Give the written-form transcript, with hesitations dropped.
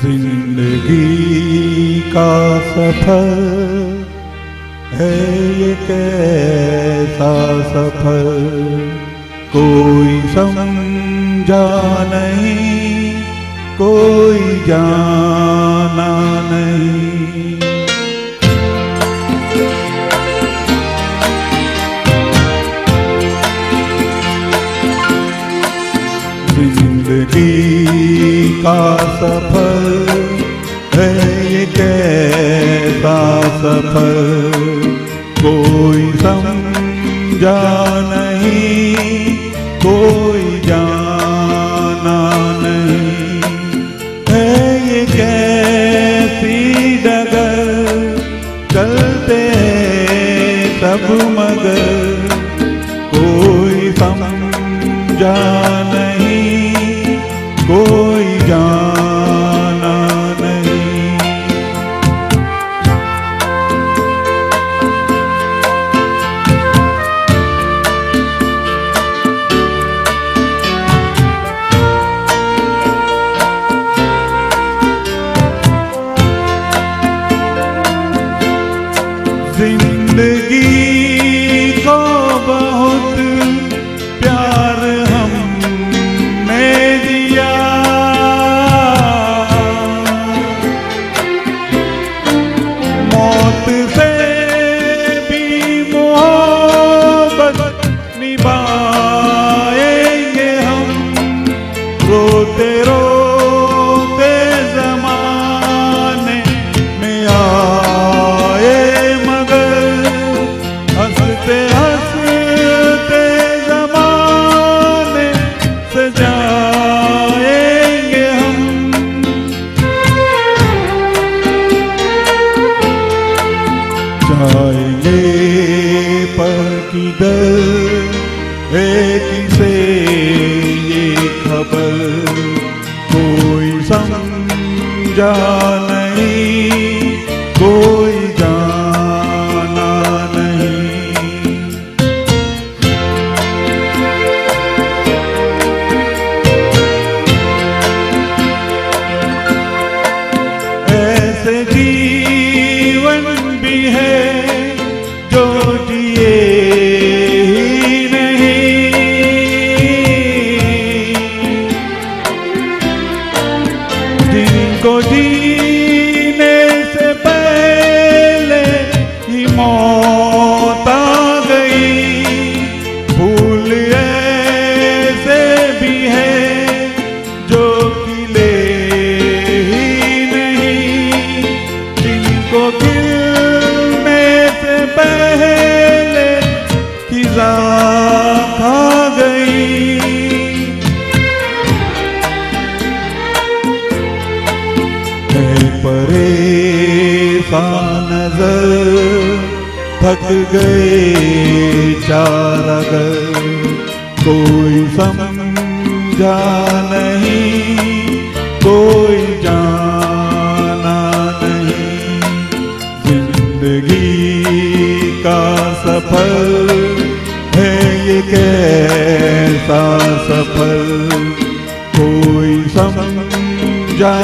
जिंदगी का सफर है ये कैसा सफर, कोई समझा नहीं, कोई जाना नहीं। जिंदगी का सफर है ये कैसा सफर, कोई समझा नहीं, कोई जाना नहीं। है ये कैसी डगर, चलते सब मगर, कोई समझा नहीं, कोई जाना नहीं। जिंदगी को बहुत प्यार हमने दिया, मौत से भी मोहब्बत निभाएंगे हम। रोते रोते ज़माने में आए मगर, हंसते हंसते ज़माने से जाएंगे हम। जाएंगे पर किधर है किसे ये खबर, कोई समझा नहीं, कोई जाना नहीं। ऐसे जीवन भी है जो जिए ही नहीं, जिनको जीने से पहले ही मौत आ गई। फूल ऐसे भी है जो खिले ही नहीं, जिनको खिलने से पहले खिजा खा गई। है परेशान नजर, थक गए चार अगर, कोई समझा नहीं, कोई जाना नहीं। जिंदगी का सफर है ये कैसा सफर, कोई समझा